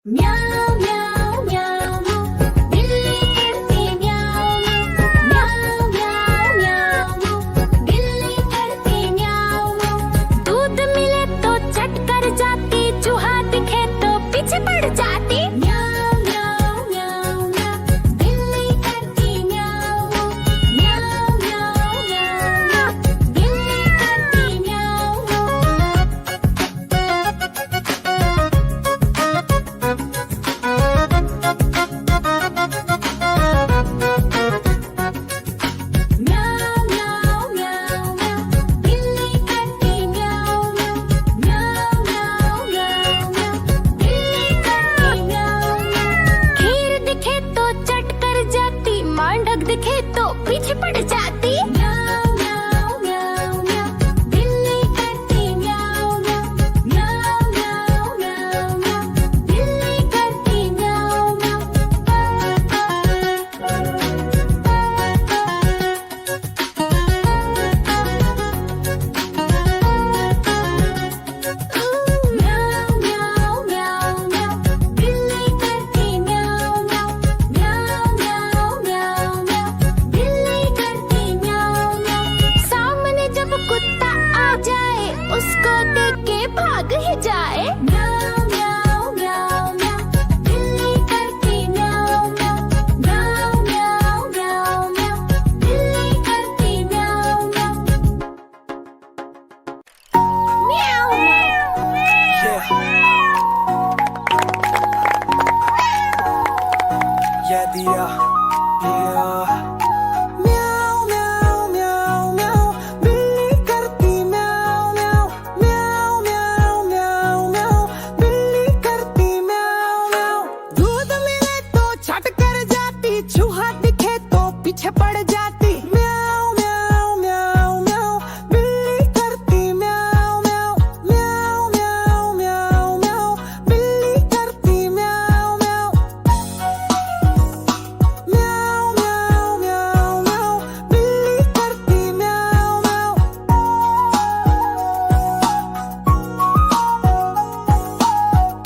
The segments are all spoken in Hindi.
म्याऊं म्याऊं म्याऊं बिल्ली करती म्याऊं म्याऊं म्याऊं म्याऊं बिल्ली करती म्याऊं। दूध मिले तो चट कर जाती, चूहा दिखे तो पीछे पड़ जाती। म्याऊं म्याऊं म्याऊं म्याऊं बिल्ली करती म्याऊं म्याऊं म्याऊं म्याऊं बिल्ली करती म्याऊं। म्याऊं म्याऊं म्याऊं म्याऊं बिल्ली करती म्याऊं म्याऊं म्याऊं म्याऊं म्याऊं बिल्ली करती म्याऊं। खीर दिखे तो चट कर जाती, मांडक दिखे तो पीछे पड़ जाती। म्याऊं म्याऊं म्याऊं म्याऊं बिल्ली करती म्याऊं म्याऊं म्याऊं म्याऊं म्याऊं म्याऊं बिल्ली करती म्याऊं म्याऊं म्याऊं म्याऊं म्याऊं बिल्ली करती म्याऊं म्याऊं म्याऊं म्याऊं म्याऊं म्याऊं बिल्ली करती म्याऊं म्याऊं। सामने जब कुत्ता आ जाए, उसको देख के भाग ही जाए। म्याऊं म्याऊं म्याऊं म्याऊं बिल्ली करती म्याऊं म्याऊं म्याऊं म्याऊं म्याऊं म्याऊं बिल्ली करती म्याऊं म्याऊं। म्याऊं Yeah, Dia. Yeah. Meow, meow, meow, meow. बिल्ली करती meow, meow. Meow, meow, meow, meow. बिल्ली करती meow, meow. दूध मिले तो छट कर जाती, चूहा दिखे तो पीछे पड़ जाती। Meow, meow, meow, meow. बिल्ली करती meow, meow. Meow, meow, meow, meow. बिल्ली करती meow, meow. Meow, meow, meow, meow. बिल्ली करती meow, meow.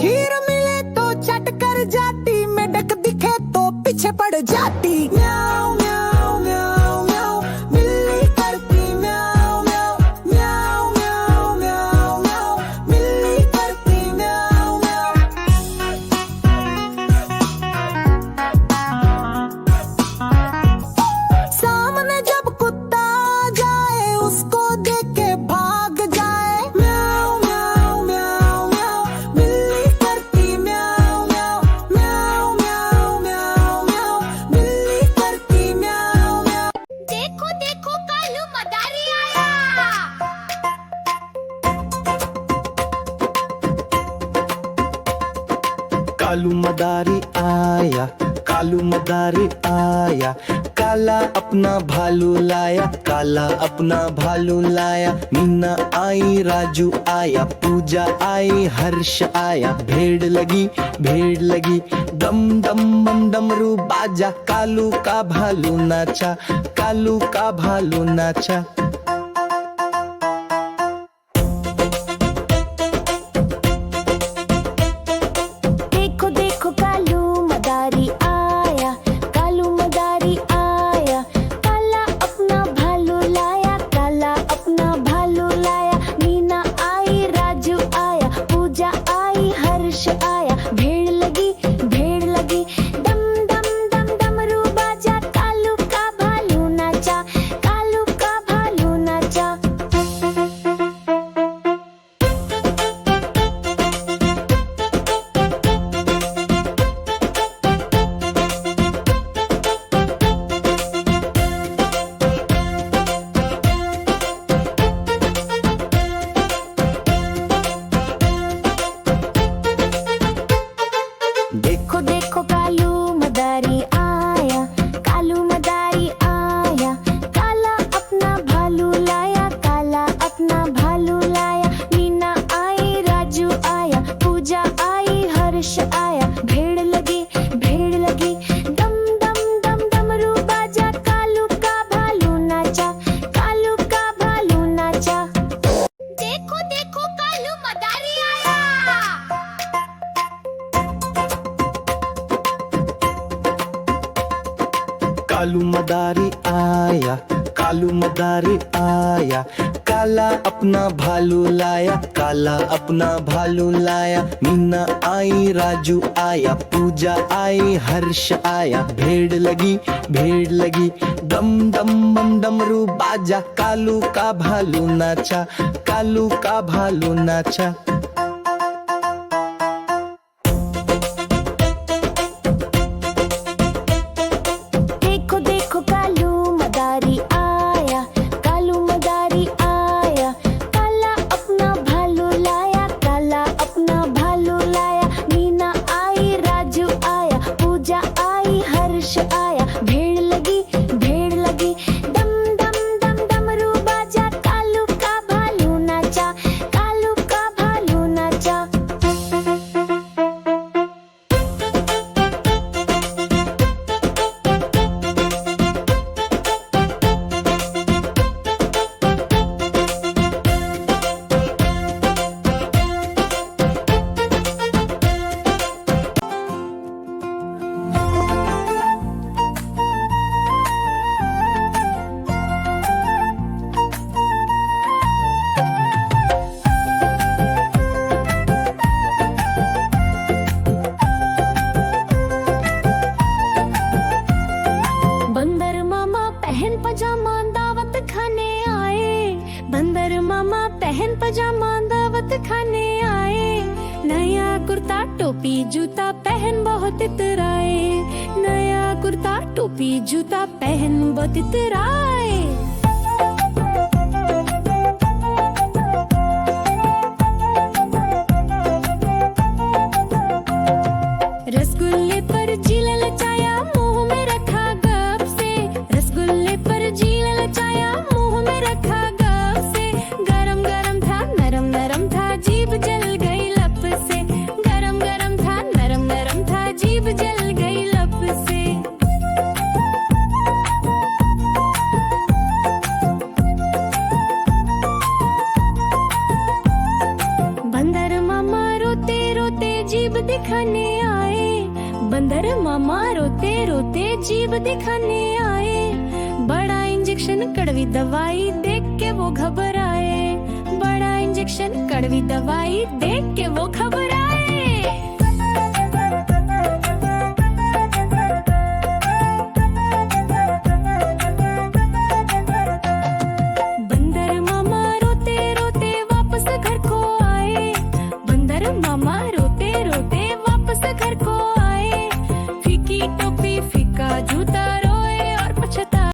खीर मिले तो चट कर जाती, मेढक दिखे तो पीछे पड़ जाती। म्याऊं म्याऊं म्याऊं म्याऊं बिल्ली करती म्याऊं म्याऊं म्याऊं म्याऊं म्याऊं म्याऊं बिल्ली करती म्याऊं म्याऊं। सामने जब कुत्ता आ जाए, उसको देख के भाग जाए। म्याऊं म्याऊं म्याऊं म्याऊं बिल्ली करती म्याऊं म्याऊं म्याऊं म्याऊं म्याऊं म्याऊं बिल्ली करती म्याऊं म्याऊं। देखो देखो कालू मदारी आया। कालू मदारी आया, कालू मदारी आया, काला अपना भालू लाया, काला अपना भालू लाया। मीना आई, राजू आया, पूजा आई, हर्ष आया। भेड़ लगी डम डम बम डमरू बाजा, कालू का भालू नाचा, कालू का भालू नाचा। देखो देखो कालू मदारी आया, कालू मदारी आया, काला अपना भालू लाया, काला अपना भालू लाया। मीना आई, राजू आया, पूजा आई, हर्ष आया। भेड़ लगी डम डम डम डमरू बाजा, कालू का भालू नाचा, कालू का भालू कालू मदारी आया, कालू मदारी आया, काला अपना भालू लाया, काला अपना भालू लाया। मीना आई, राजू आया, पूजा आई, हर्ष आया। भेड़ लगी, डम डम बम डमरू बाजा, कालू का भालू नाचा, कालू का भालू नाचा। देखो देखो कालू मदारी आया, कालू मदारी आया, काला अपना भालू लाया, काला अपना भालू लाया। मीना आई, राजू आया, पूजा आई, हर्ष आया। भेड़ लगी, डम डम डम डमरू बाजा, कालू का भालू नाचा, कालू का भालू नाचा। बंदर मामा पहन पजामा दावत खाने आए, बंदर मामा पहन पजामा दावत खाने आए। नया कुर्ता टोपी जूता पहन बहुत इतराए, नया कुर्ता टोपी जूता पहन बहुत इतराए। रसगुल्ले पर जील लचाया, मुंह में रखा गप से, रसगुल्ले पर जील लचाया, मुंह में रखा गप से। गरम गरम था, नरम नरम था, जीभ जल गई लप से, गरम गरम था, नरम नरम था, जीभ जल गई लप से। बंदर मामा रोते रोते जीभ दिखाने आए, बंदर मामा रोते रोते जीभ दिखाने आए। बड़ा इंजेक्शन कड़वी दवाई देख के वो घबराए, बड़ा इंजेक्शन कड़वी दवाई देख के वो घबराए।